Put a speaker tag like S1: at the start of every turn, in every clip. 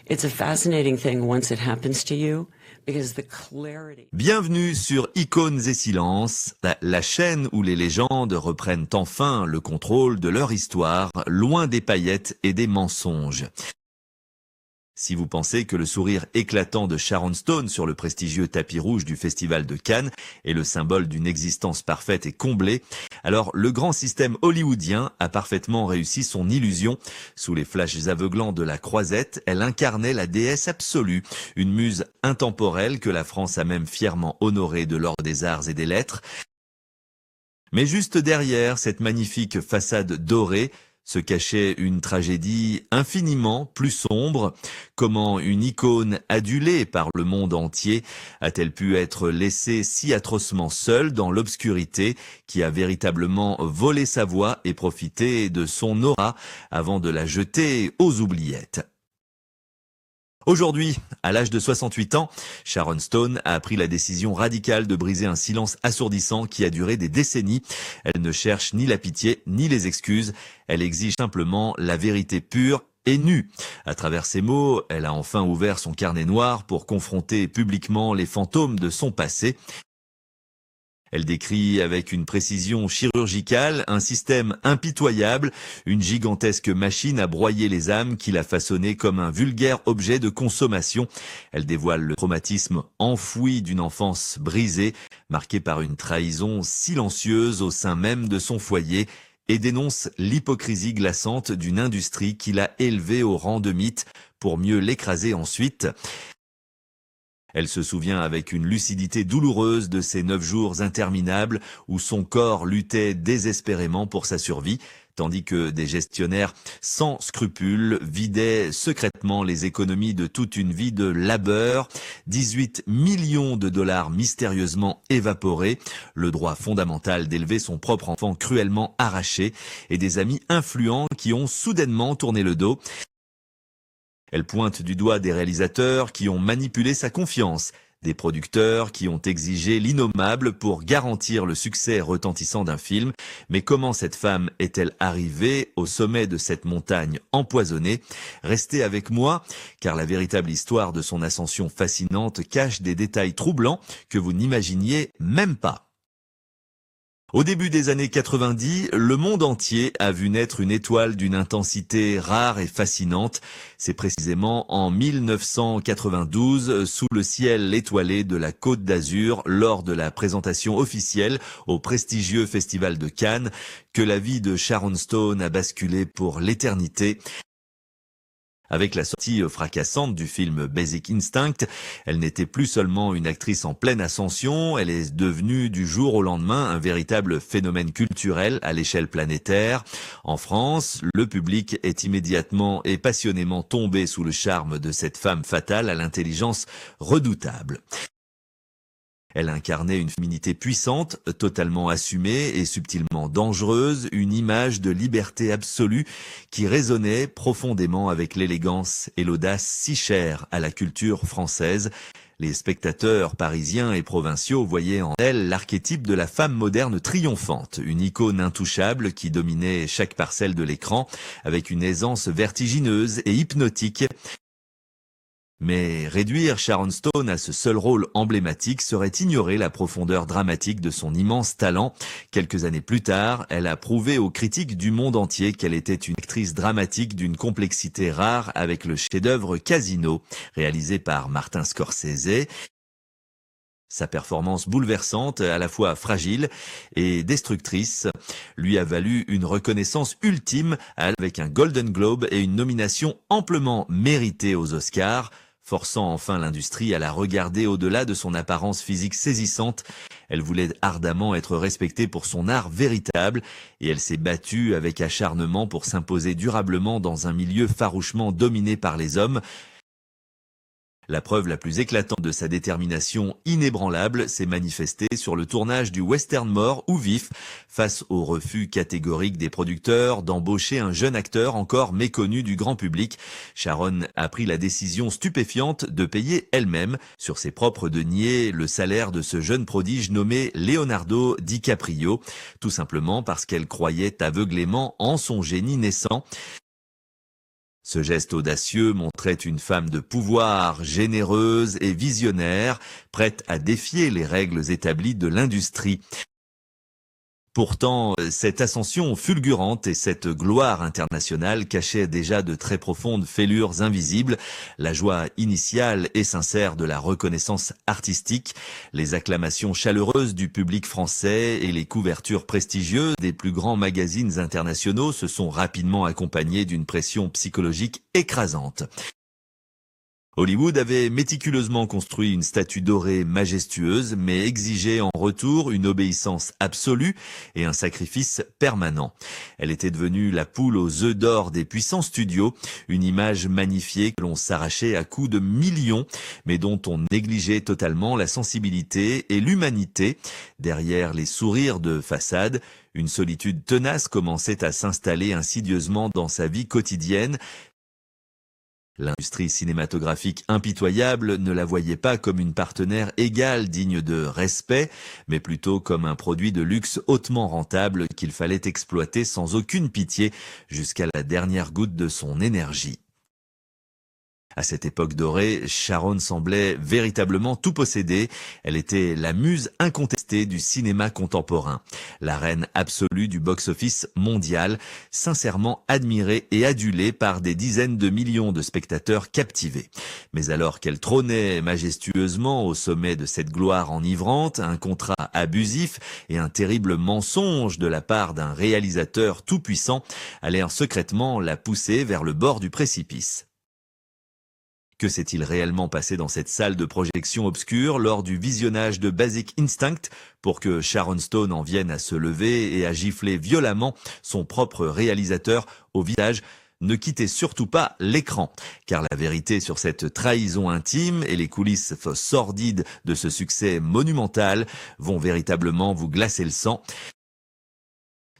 S1: It's a fascinating thing once it happens to you because the clarity.
S2: Bienvenue sur Icônes et Silences, la chaîne où les légendes reprennent enfin le contrôle de leur histoire, loin des paillettes et des mensonges. Si vous pensez que le sourire éclatant de Sharon Stone sur le prestigieux tapis rouge du Festival de Cannes est le symbole d'une existence parfaite et comblée, alors le grand système hollywoodien a parfaitement réussi son illusion. Sous les flashs aveuglants de la Croisette, elle incarnait la déesse absolue, une muse intemporelle que la France a même fièrement honorée de l'Ordre des Arts et des Lettres. Mais juste derrière cette magnifique façade dorée, se cachait une tragédie infiniment plus sombre. Comment une icône adulée par le monde entier a-t-elle pu être laissée si atrocement seule dans l'obscurité, qui a véritablement volé sa voix et profité de son aura avant de la jeter aux oubliettes? Aujourd'hui, à l'âge de 68 ans, Sharon Stone a pris la décision radicale de briser un silence assourdissant qui a duré des décennies. Elle ne cherche ni la pitié ni les excuses. Elle exige simplement la vérité pure et nue. À travers ces mots, elle a enfin ouvert son carnet noir pour confronter publiquement les fantômes de son passé. Elle décrit avec une précision chirurgicale un système impitoyable, une gigantesque machine à broyer les âmes qui l'a façonné comme un vulgaire objet de consommation. Elle dévoile le traumatisme enfoui d'une enfance brisée, marquée par une trahison silencieuse au sein même de son foyer, et dénonce l'hypocrisie glaçante d'une industrie qui l'a élevée au rang de mythe pour mieux l'écraser ensuite. Elle se souvient avec une lucidité douloureuse de ces 9 jours interminables où son corps luttait désespérément pour sa survie, tandis que des gestionnaires sans scrupules vidaient secrètement les économies de toute une vie de labeur, 18 millions de dollars mystérieusement évaporés, le droit fondamental d'élever son propre enfant cruellement arraché, et des amis influents qui ont soudainement tourné le dos. Elle pointe du doigt des réalisateurs qui ont manipulé sa confiance, des producteurs qui ont exigé l'innommable pour garantir le succès retentissant d'un film. Mais comment cette femme est-elle arrivée au sommet de cette montagne empoisonnée? Restez avec moi, car la véritable histoire de son ascension fascinante cache des détails troublants que vous n'imaginiez même pas. Au début des années 90, le monde entier a vu naître une étoile d'une intensité rare et fascinante. C'est précisément en 1992, sous le ciel étoilé de la Côte d'Azur, lors de la présentation officielle au prestigieux Festival de Cannes, que la vie de Sharon Stone a basculé pour l'éternité. Avec la sortie fracassante du film Basic Instinct, elle n'était plus seulement une actrice en pleine ascension, elle est devenue du jour au lendemain un véritable phénomène culturel à l'échelle planétaire. En France, le public est immédiatement et passionnément tombé sous le charme de cette femme fatale à l'intelligence redoutable. Elle incarnait une féminité puissante, totalement assumée et subtilement dangereuse, une image de liberté absolue qui résonnait profondément avec l'élégance et l'audace si chères à la culture française. Les spectateurs parisiens et provinciaux voyaient en elle l'archétype de la femme moderne triomphante, une icône intouchable qui dominait chaque parcelle de l'écran avec une aisance vertigineuse et hypnotique. Mais réduire Sharon Stone à ce seul rôle emblématique serait ignorer la profondeur dramatique de son immense talent. Quelques années plus tard, elle a prouvé aux critiques du monde entier qu'elle était une actrice dramatique d'une complexité rare avec le chef-d'œuvre Casino, réalisé par Martin Scorsese. Sa performance bouleversante, à la fois fragile et destructrice, lui a valu une reconnaissance ultime avec un Golden Globe et une nomination amplement méritée aux Oscars, forçant enfin l'industrie à la regarder au-delà de son apparence physique saisissante. Elle voulait ardemment être respectée pour son art véritable et elle s'est battue avec acharnement pour s'imposer durablement dans un milieu farouchement dominé par les hommes. La preuve la plus éclatante de sa détermination inébranlable s'est manifestée sur le tournage du western mort ou vif, face au refus catégorique des producteurs d'embaucher un jeune acteur encore méconnu du grand public. Sharon a pris la décision stupéfiante de payer elle-même, sur ses propres deniers, le salaire de ce jeune prodige nommé Leonardo DiCaprio, tout simplement parce qu'elle croyait aveuglément en son génie naissant. Ce geste audacieux montrait une femme de pouvoir, généreuse et visionnaire, prête à défier les règles établies de l'industrie. Pourtant, cette ascension fulgurante et cette gloire internationale cachaient déjà de très profondes fêlures invisibles, la joie initiale et sincère de la reconnaissance artistique, les acclamations chaleureuses du public français et les couvertures prestigieuses des plus grands magazines internationaux se sont rapidement accompagnées d'une pression psychologique écrasante. Hollywood avait méticuleusement construit une statue dorée majestueuse, mais exigeait en retour une obéissance absolue et un sacrifice permanent. Elle était devenue la poule aux œufs d'or des puissants studios, une image magnifiée que l'on s'arrachait à coups de millions, mais dont on négligeait totalement la sensibilité et l'humanité. Derrière les sourires de façade, une solitude tenace commençait à s'installer insidieusement dans sa vie quotidienne. L'industrie cinématographique impitoyable ne la voyait pas comme une partenaire égale digne de respect, mais plutôt comme un produit de luxe hautement rentable qu'il fallait exploiter sans aucune pitié jusqu'à la dernière goutte de son énergie. À cette époque dorée, Sharon semblait véritablement tout posséder. Elle était la muse incontestée du cinéma contemporain, la reine absolue du box-office mondial, sincèrement admirée et adulée par des dizaines de millions de spectateurs captivés. Mais alors qu'elle trônait majestueusement au sommet de cette gloire enivrante, un contrat abusif et un terrible mensonge de la part d'un réalisateur tout-puissant allèrent secrètement la pousser vers le bord du précipice. Que s'est-il réellement passé dans cette salle de projection obscure lors du visionnage de Basic Instinct pour que Sharon Stone en vienne à se lever et à gifler violemment son propre réalisateur au visage? Ne quittez surtout pas l'écran, car la vérité sur cette trahison intime et les coulisses sordides de ce succès monumental vont véritablement vous glacer le sang.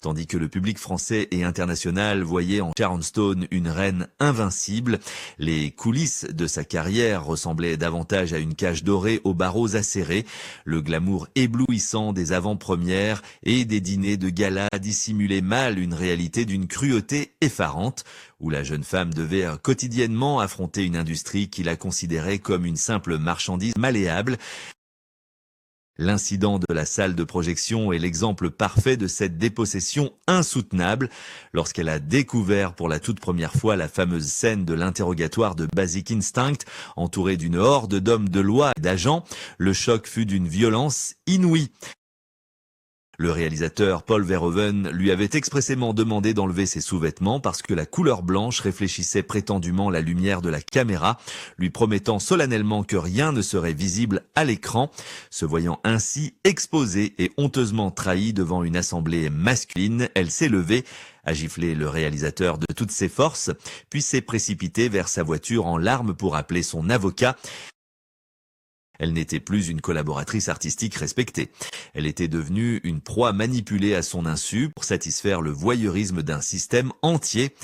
S2: Tandis que le public français et international voyait en Sharon Stone une reine invincible, les coulisses de sa carrière ressemblaient davantage à une cage dorée aux barreaux acérés, le glamour éblouissant des avant-premières et des dîners de gala dissimulait mal une réalité d'une cruauté effarante, où la jeune femme devait quotidiennement affronter une industrie qui la considérait comme une simple marchandise malléable. L'incident de la salle de projection est l'exemple parfait de cette dépossession insoutenable. Lorsqu'elle a découvert pour la toute première fois la fameuse scène de l'interrogatoire de Basic Instinct, entourée d'une horde d'hommes de loi et d'agents, le choc fut d'une violence inouïe. Le réalisateur Paul Verhoeven lui avait expressément demandé d'enlever ses sous-vêtements parce que la couleur blanche réfléchissait prétendument la lumière de la caméra, lui promettant solennellement que rien ne serait visible à l'écran, se voyant ainsi exposée et honteusement trahie devant une assemblée masculine. Elle s'est levée, a giflé le réalisateur de toutes ses forces, puis s'est précipitée vers sa voiture en larmes pour appeler son avocat. Elle n'était plus une collaboratrice artistique respectée. Elle était devenue une proie manipulée à son insu pour satisfaire le voyeurisme d'un système entier.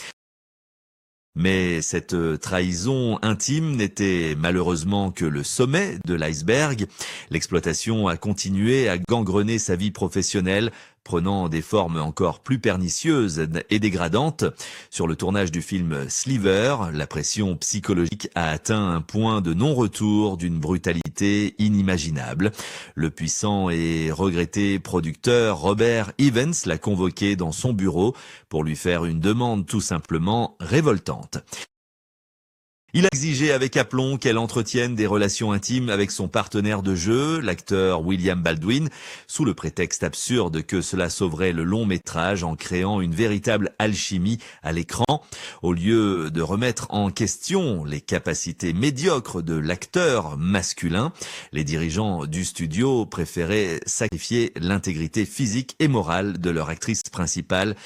S2: Mais cette trahison intime n'était malheureusement que le sommet de l'iceberg. L'exploitation a continué à gangrener sa vie professionnelle, prenant des formes encore plus pernicieuses et dégradantes. Sur le tournage du film Sliver, la pression psychologique a atteint un point de non-retour d'une brutalité inimaginable. Le puissant et regretté producteur Robert Evans l'a convoqué dans son bureau pour lui faire une demande tout simplement révoltante. Il a exigé avec aplomb qu'elle entretienne des relations intimes avec son partenaire de jeu, l'acteur William Baldwin, sous le prétexte absurde que cela sauverait le long métrage en créant une véritable alchimie à l'écran. Au lieu de remettre en question les capacités médiocres de l'acteur masculin, les dirigeants du studio préféraient sacrifier l'intégrité physique et morale de leur actrice principale.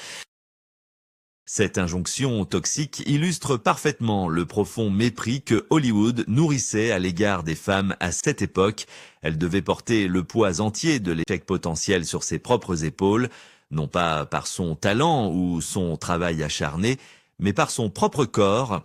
S2: Cette injonction toxique illustre parfaitement le profond mépris que Hollywood nourrissait à l'égard des femmes à cette époque. Elle devait porter le poids entier de l'échec potentiel sur ses propres épaules, non pas par son talent ou son travail acharné, mais par son propre corps.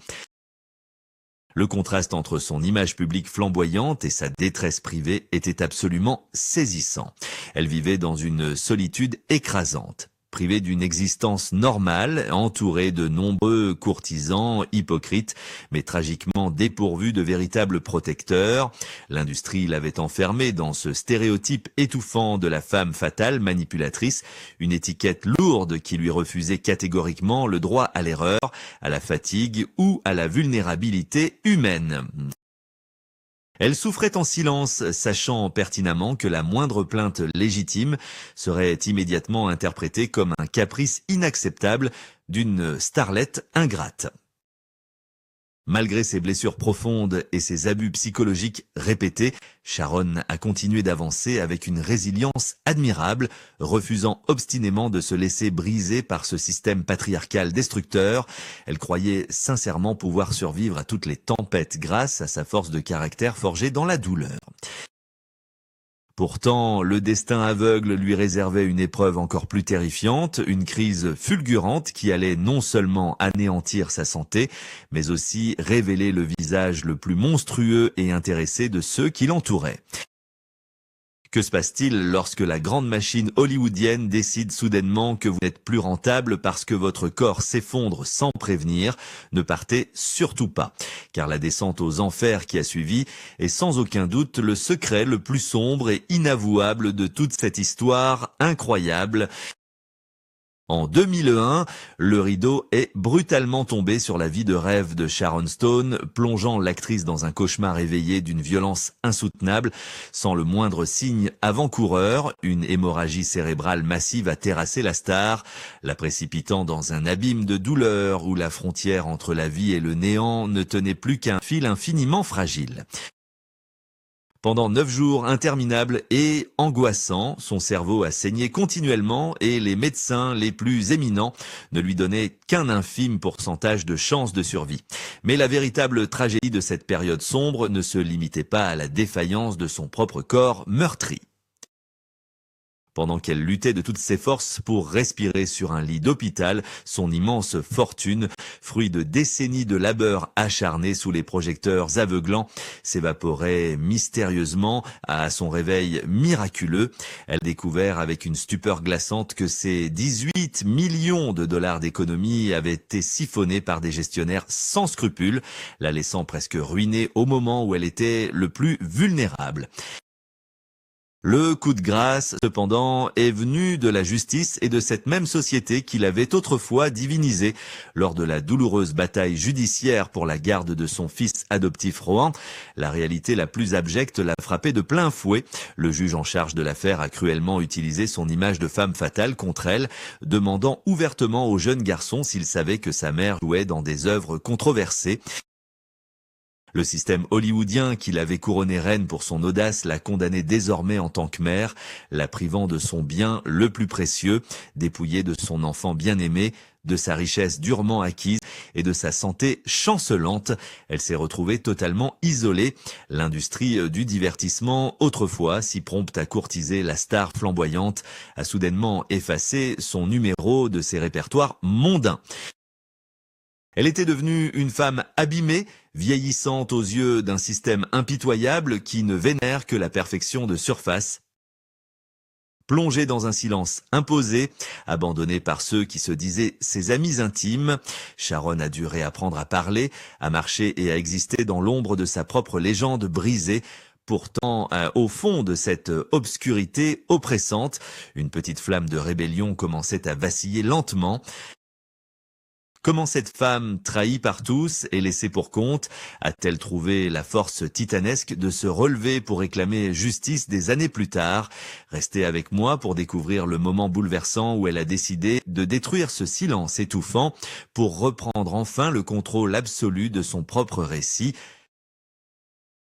S2: Le contraste entre son image publique flamboyante et sa détresse privée était absolument saisissant. Elle vivait dans une solitude écrasante. privée d'une existence normale, entourée de nombreux courtisans hypocrites, mais tragiquement dépourvus de véritables protecteurs. L'industrie l'avait enfermée dans ce stéréotype étouffant de la femme fatale manipulatrice, une étiquette lourde qui lui refusait catégoriquement le droit à l'erreur, à la fatigue ou à la vulnérabilité humaine. Elle souffrait en silence, sachant pertinemment que la moindre plainte légitime serait immédiatement interprétée comme un caprice inacceptable d'une starlette ingrate. Malgré ses blessures profondes et ses abus psychologiques répétés, Sharon a continué d'avancer avec une résilience admirable, refusant obstinément de se laisser briser par ce système patriarcal destructeur. Elle croyait sincèrement pouvoir survivre à toutes les tempêtes grâce à sa force de caractère forgée dans la douleur. Pourtant, le destin aveugle lui réservait une épreuve encore plus terrifiante, une crise fulgurante qui allait non seulement anéantir sa santé, mais aussi révéler le visage le plus monstrueux et intéressé de ceux qui l'entouraient. Que se passe-t-il lorsque la grande machine hollywoodienne décide soudainement que vous n'êtes plus rentable parce que votre corps s'effondre sans prévenir? Ne partez surtout pas, car la descente aux enfers qui a suivi est sans aucun doute le secret le plus sombre et inavouable de toute cette histoire incroyable. En 2001, le rideau est brutalement tombé sur la vie de rêve de Sharon Stone, plongeant l'actrice dans un cauchemar éveillé d'une violence insoutenable. Sans le moindre signe avant-coureur, une hémorragie cérébrale massive a terrassé la star, la précipitant dans un abîme de douleur où la frontière entre la vie et le néant ne tenait plus qu'un fil infiniment fragile. Pendant 9 jours interminables et angoissants, son cerveau a saigné continuellement et les médecins les plus éminents ne lui donnaient qu'un infime pourcentage de chance de survie. Mais la véritable tragédie de cette période sombre ne se limitait pas à la défaillance de son propre corps meurtri. Pendant qu'elle luttait de toutes ses forces pour respirer sur un lit d'hôpital, son immense fortune, fruit de décennies de labeur acharné sous les projecteurs aveuglants, s'évaporait mystérieusement à son réveil miraculeux. Elle a découvert avec une stupeur glaçante que ses 18 millions de dollars d'économie avaient été siphonnés par des gestionnaires sans scrupules, la laissant presque ruinée au moment où elle était le plus vulnérable. Le coup de grâce, cependant, est venu de la justice et de cette même société qui l'avait autrefois divinisée. Lors de la douloureuse bataille judiciaire pour la garde de son fils adoptif Rohan, la réalité la plus abjecte l'a frappé de plein fouet. Le juge en charge de l'affaire a cruellement utilisé son image de femme fatale contre elle, demandant ouvertement au jeune garçon s'il savait que sa mère jouait dans des œuvres controversées. Le système hollywoodien qui l'avait couronnée reine pour son audace l'a condamnée désormais en tant que mère, la privant de son bien le plus précieux, dépouillée de son enfant bien-aimé, de sa richesse durement acquise et de sa santé chancelante. Elle s'est retrouvée totalement isolée. L'industrie du divertissement, autrefois si prompte à courtiser la star flamboyante, a soudainement effacé son numéro de ses répertoires mondains. Elle était devenue une femme abîmée, vieillissante aux yeux d'un système impitoyable qui ne vénère que la perfection de surface. Plongée dans un silence imposé, abandonnée par ceux qui se disaient ses amis intimes, Sharon a dû réapprendre à parler, à marcher et à exister dans l'ombre de sa propre légende brisée. Pourtant, au fond de cette obscurité oppressante, une petite flamme de rébellion commençait à vaciller lentement. Comment cette femme, trahie par tous et laissée pour compte, a-t-elle trouvé la force titanesque de se relever pour réclamer justice des années plus tard? Restez avec moi pour découvrir le moment bouleversant où elle a décidé de détruire ce silence étouffant pour reprendre enfin le contrôle absolu de son propre récit.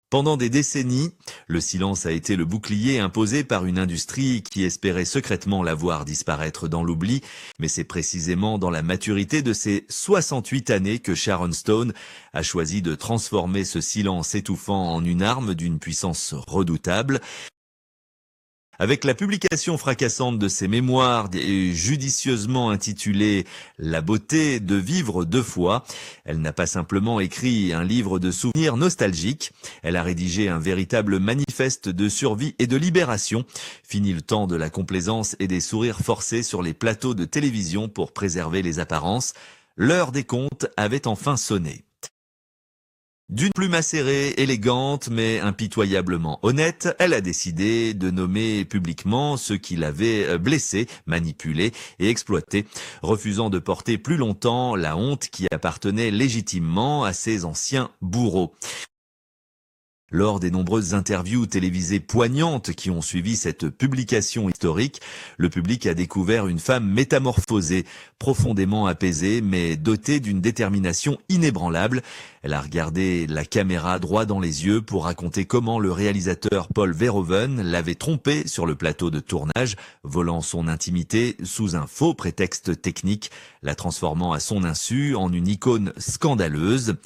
S2: Pendant des décennies, le silence a été le bouclier imposé par une industrie qui espérait secrètement la voir disparaître dans l'oubli, mais c'est précisément dans la maturité de ses 68 années que Sharon Stone a choisi de transformer ce silence étouffant en une arme d'une puissance redoutable. Avec la publication fracassante de ses mémoires et judicieusement intitulée « La beauté de vivre deux fois », elle n'a pas simplement écrit un livre de souvenirs nostalgiques, elle a rédigé un véritable manifeste de survie et de libération. Fini le temps de la complaisance et des sourires forcés sur les plateaux de télévision pour préserver les apparences. L'heure des comptes avait enfin sonné. D'une plume acérée, élégante, mais impitoyablement honnête, elle a décidé de nommer publiquement ceux qui l'avaient blessée, manipulée et exploitée, refusant de porter plus longtemps la honte qui appartenait légitimement à ses anciens bourreaux. Lors des nombreuses interviews télévisées poignantes qui ont suivi cette publication historique, le public a découvert une femme métamorphosée, profondément apaisée, mais dotée d'une détermination inébranlable. Elle a regardé la caméra droit dans les yeux pour raconter comment le réalisateur Paul Verhoeven l'avait trompée sur le plateau de tournage, volant son intimité sous un faux prétexte technique, la transformant à son insu en une icône scandaleuse.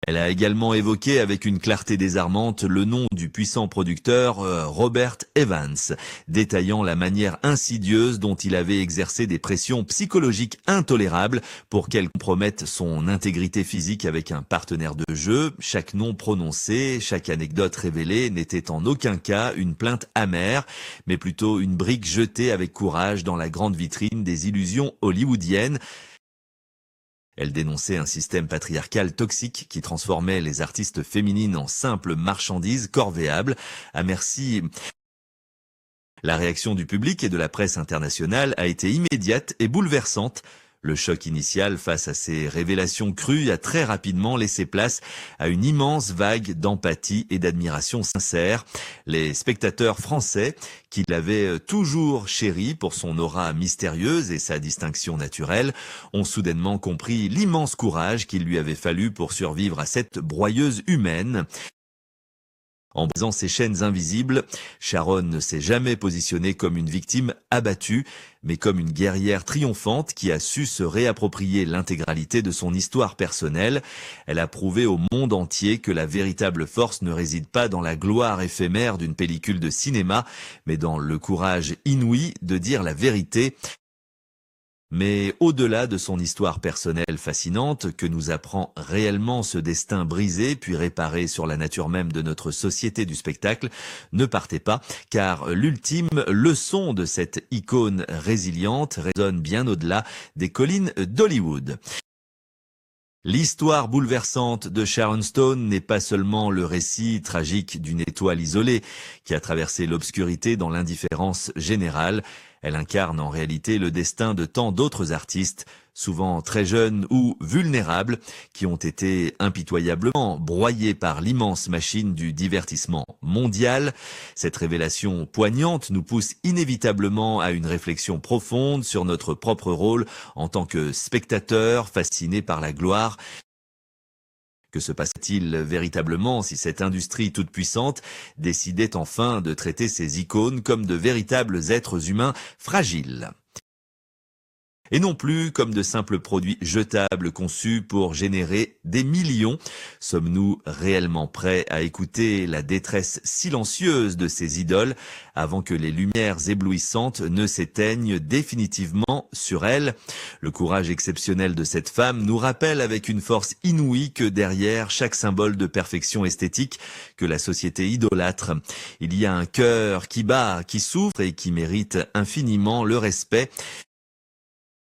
S2: Elle a également évoqué avec une clarté désarmante le nom du puissant producteur Robert Evans, détaillant la manière insidieuse dont il avait exercé des pressions psychologiques intolérables pour qu'elle compromette son intégrité physique avec un partenaire de jeu. Chaque nom prononcé, chaque anecdote révélée n'était en aucun cas une plainte amère, mais plutôt une brique jetée avec courage dans la grande vitrine des illusions hollywoodiennes. Elle dénonçait un système patriarcal toxique qui transformait les artistes féminines en simples marchandises corvéables à merci. La réaction du public et de la presse internationale a été immédiate et bouleversante. Le choc initial face à ces révélations crues a très rapidement laissé place à une immense vague d'empathie et d'admiration sincère. Les spectateurs français, qui l'avaient toujours chéri pour son aura mystérieuse et sa distinction naturelle, ont soudainement compris l'immense courage qu'il lui avait fallu pour survivre à cette broyeuse humaine. En brisant ses chaînes invisibles, Sharon ne s'est jamais positionnée comme une victime abattue, mais comme une guerrière triomphante qui a su se réapproprier l'intégralité de son histoire personnelle. Elle a prouvé au monde entier que la véritable force ne réside pas dans la gloire éphémère d'une pellicule de cinéma, mais dans le courage inouï de dire la vérité. Mais au-delà de son histoire personnelle fascinante, que nous apprend réellement ce destin brisé puis réparé sur la nature même de notre société du spectacle, ne partez pas, car l'ultime leçon de cette icône résiliente résonne bien au-delà des collines d'Hollywood. L'histoire bouleversante de Sharon Stone n'est pas seulement le récit tragique d'une étoile isolée qui a traversé l'obscurité dans l'indifférence générale. Elle incarne en réalité le destin de tant d'autres artistes, souvent très jeunes ou vulnérables, qui ont été impitoyablement broyés par l'immense machine du divertissement mondial. Cette révélation poignante nous pousse inévitablement à une réflexion profonde sur notre propre rôle en tant que spectateur fasciné par la gloire. Que se passe-t-il véritablement si cette industrie toute puissante décidait enfin de traiter ces icônes comme de véritables êtres humains fragiles ? Et non plus comme de simples produits jetables conçus pour générer des millions. Sommes-nous réellement prêts à écouter la détresse silencieuse de ces idoles avant que les lumières éblouissantes ne s'éteignent définitivement sur elles? Le courage exceptionnel de cette femme nous rappelle avec une force inouïe que derrière chaque symbole de perfection esthétique que la société idolâtre, il y a un cœur qui bat, qui souffre et qui mérite infiniment le respect.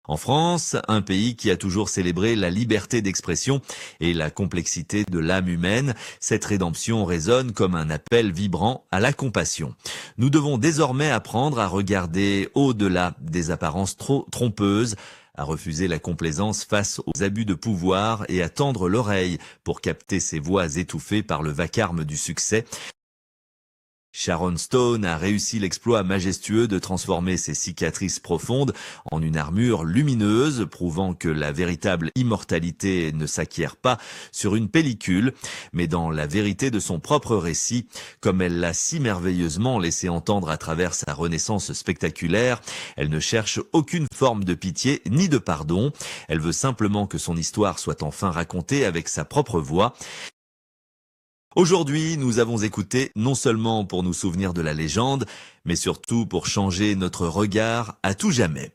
S2: En France, un pays qui a toujours célébré la liberté d'expression et la complexité de l'âme humaine, cette rédemption résonne comme un appel vibrant à la compassion. Nous devons désormais apprendre à regarder au-delà des apparences trop trompeuses, à refuser la complaisance face aux abus de pouvoir et à tendre l'oreille pour capter ces voix étouffées par le vacarme du succès. Sharon Stone a réussi l'exploit majestueux de transformer ses cicatrices profondes en une armure lumineuse, prouvant que la véritable immortalité ne s'acquiert pas sur une pellicule, mais dans la vérité de son propre récit, comme elle l'a si merveilleusement laissé entendre à travers sa renaissance spectaculaire. Elle ne cherche aucune forme de pitié ni de pardon. Elle veut simplement que son histoire soit enfin racontée avec sa propre voix. Aujourd'hui, nous avons écouté non seulement pour nous souvenir de la légende, mais surtout pour changer notre regard à tout jamais.